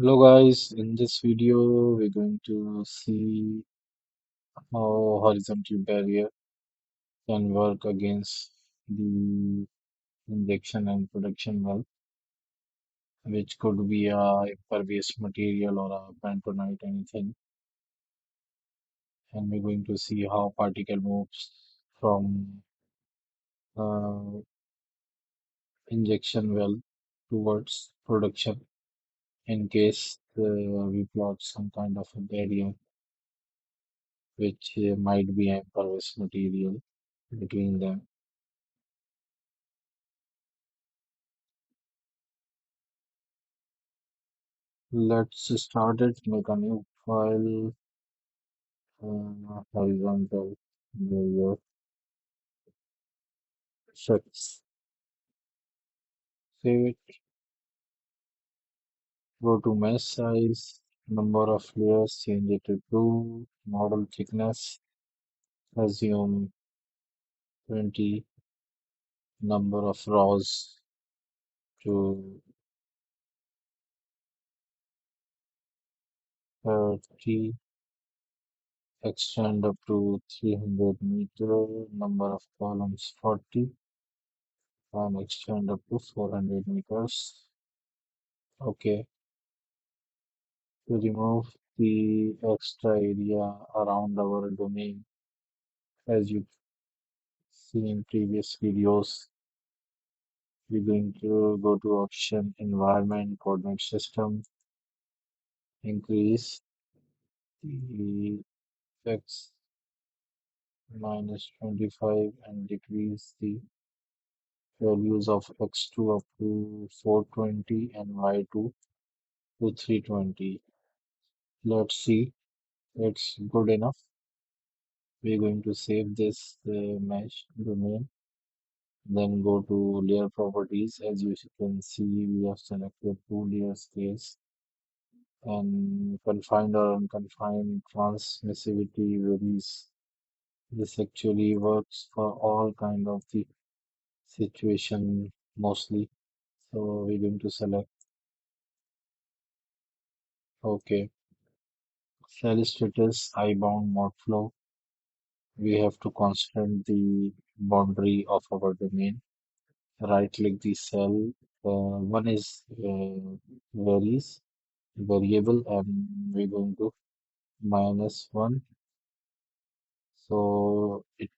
Hello guys, in this video we're going to see how horizontal barrier can work against the injection and production well, which could be a impervious material or a bentonite anything. And we're going to see how particle moves from uh, injection well towards production in case we plot some kind of a barrier which might be an impervious material between them. Let's start it. Make a new file, horizontal layer six. Save it. Go to mesh size, number of layers, change it to 2, model thickness, assume 20, number of rows to 30, extend up to 300 meter, number of columns 40, and extend up to 400 meters. Okay. To remove the extra area around our domain, as you see in previous videos, we're going to go to option environment coordinate system, increase the x minus 25 and decrease the values of x2 up to 420 and y2 to 320. Let's see, it's good enough. We're going to save this mesh domain. Then go to layer properties. As you can see, we have selected two layers case and confined or unconfined transmissivity varies. This actually works for all kind of the situation mostly. So we're going to select OK. Cell status I-bound Modflow. We have to constrain the boundary of our domain. Right click the cell. One is varies variable and we're going to -1, so it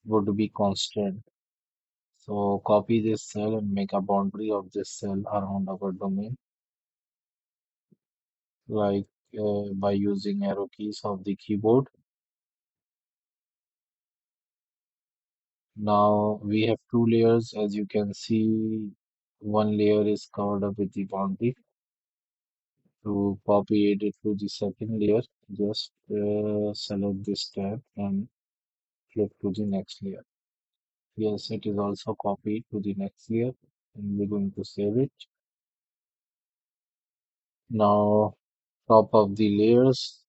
would be constant. So copy this cell and make a boundary of this cell around our domain, like by using arrow keys of the keyboard. Now we have two layers. As you can see, one layer is covered up with the boundary. To copy it to the second layer, just select this tab and click to the next layer. Yes, it is also copied to the next layer and we're going to save it. Now, top of the layers.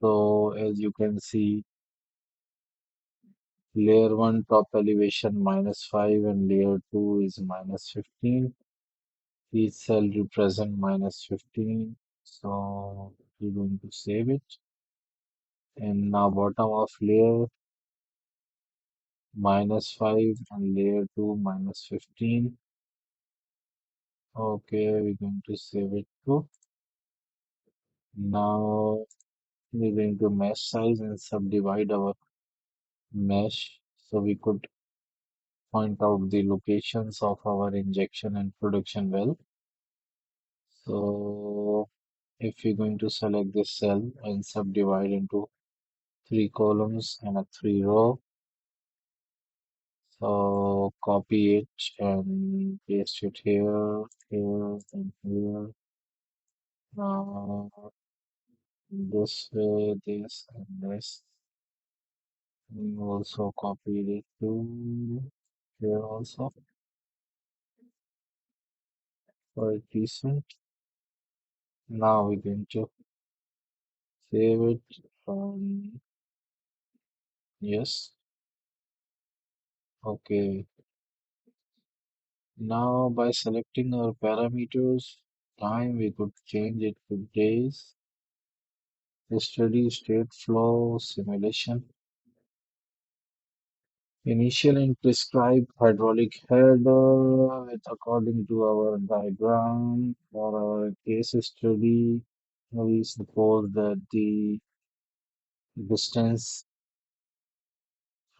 So as you can see, layer 1 top elevation -5 and layer 2 is -15. Each cell represent -15. So we're going to save it. And now bottom of layer -5 and layer 2 -15. Okay, we're going to save it too. Now we're going to mesh size and subdivide our mesh so we could point out the locations of our injection and production well. So if we're going to select this cell and subdivide into 3 columns and a 3 row, so copy it and paste it here, here, and here. Now this way, this and this. We also copied it to here also for a decent. Now we're going to save it. Yes. Okay. Now by selecting our parameters, time, we could change it to days. Steady state flow simulation. Initial and prescribed hydraulic head with according to our diagram for our case study, we suppose that the distance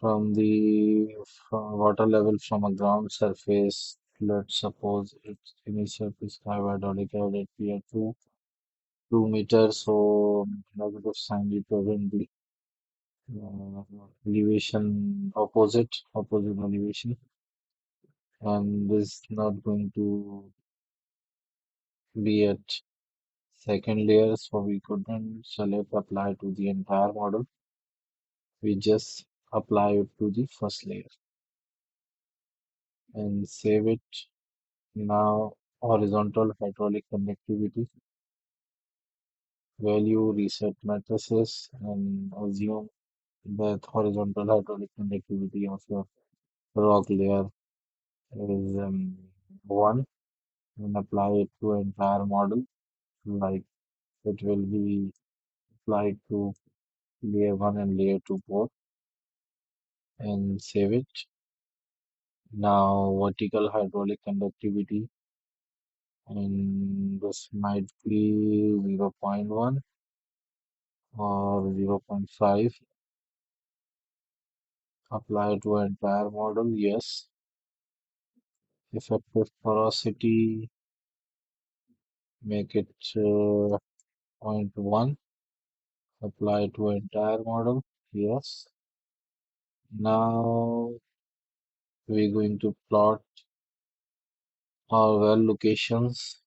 from the water level from a ground surface, let's suppose its initial prescribed hydraulic head at here 2 meters, so negative sign represent the uh, elevation opposite elevation, and this is not going to be at second layer, so we couldn't select apply to the entire model. We just apply it to the first layer and save it. Now horizontal hydraulic conductivity value reset matrices and assume that horizontal hydraulic conductivity of your rock layer is 1 and apply it to entire model like it will be applied to layer 1 and layer 2 both and save it. Now vertical hydraulic conductivity, and this might be 0.1 or 0.5. Apply to entire model, yes. Effective porosity, make it zero point 0.1. Apply to entire model, yes. Now we're going to plot our well locations,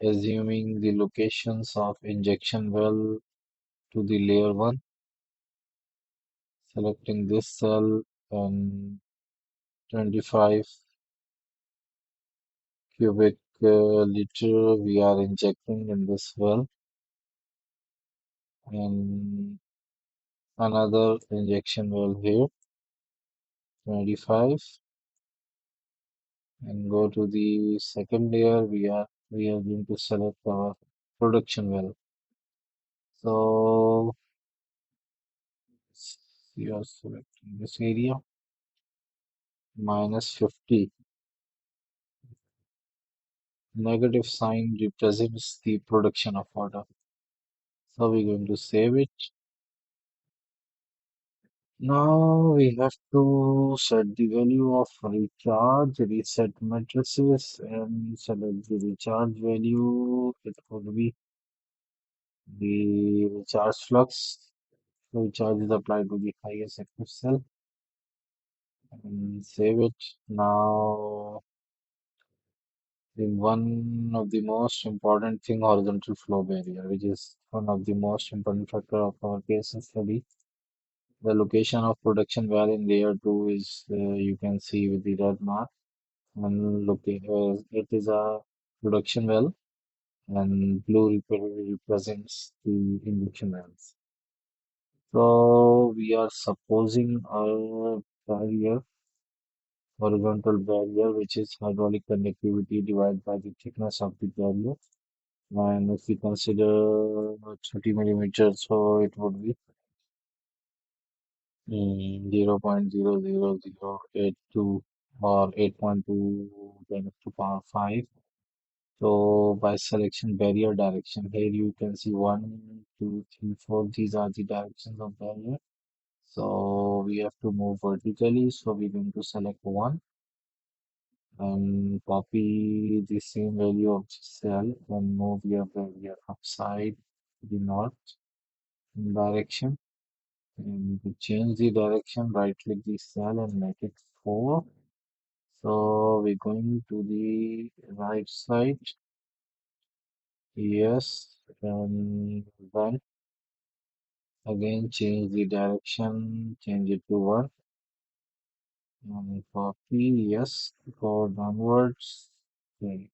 assuming the locations of injection well to the layer 1, selecting this cell and 25 cubic liter we are injecting in this well, and another injection well here 25, and go to the second layer. We are going to select our production well. So we are selecting this area -50. Negative sign represents the production of water. So we're going to save it. Now we have to set the value of recharge, reset matrices, and select the recharge value. It would be the recharge flux. So recharge is applied to the highest active cell and save it. Now the one of the most important thing, horizontal flow barrier, which is one of the most important factor of our case study. The location of production well in layer 2 is you can see with the red mark. And it is a production well, and blue represents the injection wells. So we are supposing a barrier, horizontal barrier, which is hydraulic conductivity divided by the thickness of the barrier. And if we consider 30 millimeters, so it would be 0.00082 or 8.2 10 to power 5. So by selection barrier direction, here you can see 1, 2, 3, 4. These are the directions of barrier. So we have to move vertically. So we're going to select 1 and copy the same value of the cell and move your barrier upside to the north direction. And to change the direction, right click the cell and make it 4. So we're going to the right side. Yes, and then again change the direction, change it to 1 and copy, yes, go downwards. Okay,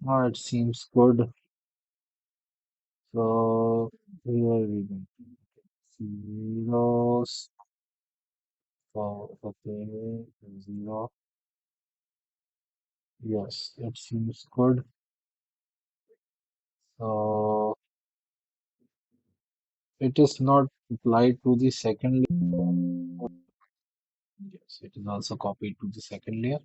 now it seems good. So here we go. Zeros. So okay, 0, Yes, it seems good. So it is not applied to the second layer. Yes, it is also copied to the second layer.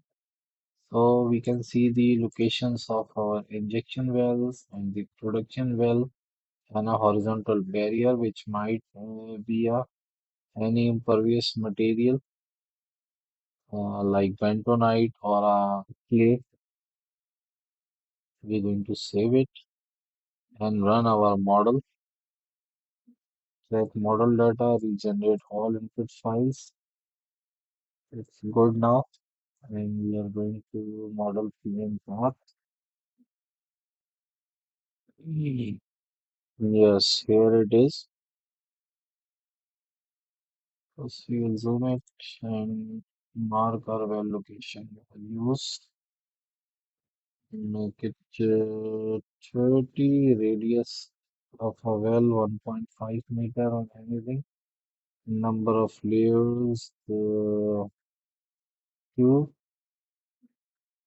So we can see the locations of our injection wells and the production well and a horizontal barrier which might be any impervious material like bentonite or clay. We're going to save it and run our model. Check model data, regenerate all input files. It's good now. And we are going to model PM path. Yes, here it is. First, we will zoom it and mark our well location values. Make it 30 radius of a well 1.5 meter on anything. Number of layers, 2.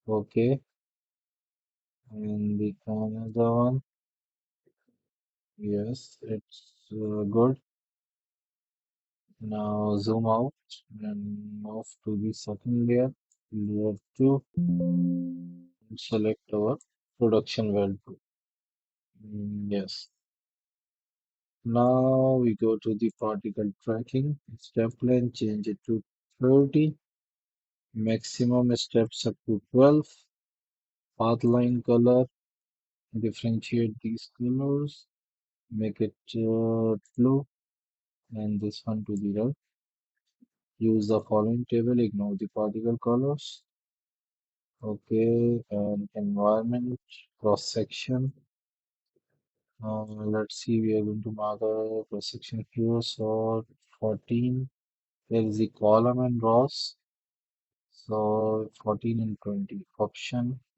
Okay. And the another one. Yes, it's good. Now zoom out and move to the second layer. Layer 2. Select our production well too. Yes. Now we go to the particle tracking. Step length, change it to 30. Maximum steps up to 12. Path line color, differentiate these colors. Make it blue and this one to the red. Use the following table, ignore the particle colors. Okay, and environment, cross section. Let's see, we are going to mark a cross section here. So 14, there is the column and rows. So 14 and 20.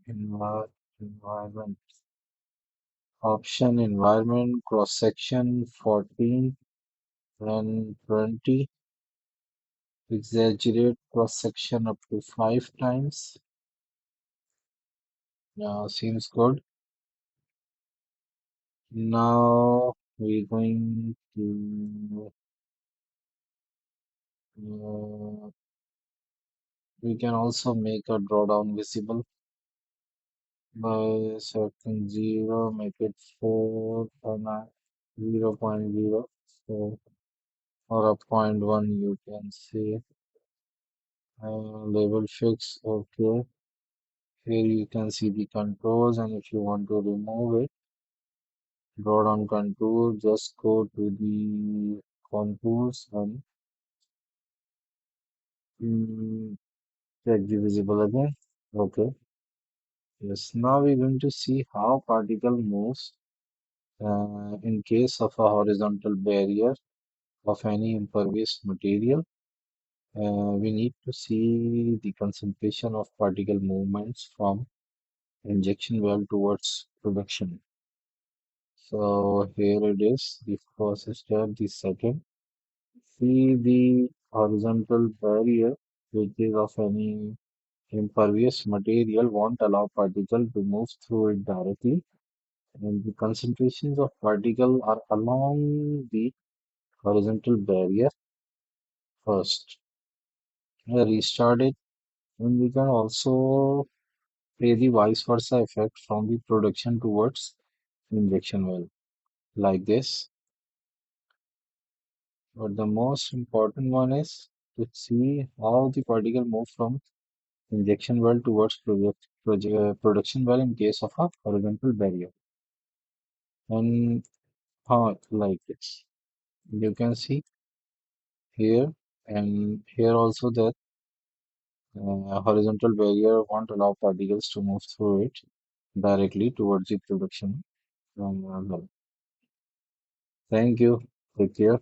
Environment. Option environment, cross section 14 and 20. Exaggerate cross section up to 5 times. Seems good. Now we're going to we can also make a drawdown visible by selecting 0, make it 4 and 0.0. So or a point 1 you can say label fix. Okay, here you can see the contours, and if you want to remove it, draw down contour, just go to the contours and mm, check the visible again. Okay, yes, now we're going to see how particle moves in case of a horizontal barrier of any impervious material. We need to see the concentration of particle movements from injection well towards production. So here it is, the first step, the second. See the horizontal barrier, which is of any impervious material, won't allow particle to move through it directly. And the concentrations of particle are along the horizontal barrier first. Restart it, and we can also play the vice versa effect from the production towards injection well, like this. But the most important one is to see how the particle move from injection well towards production well in case of a horizontal barrier. And like this. You can see here and here also that horizontal barrier won't allow particles to move through it directly towards the production. Well. Thank you. Take care.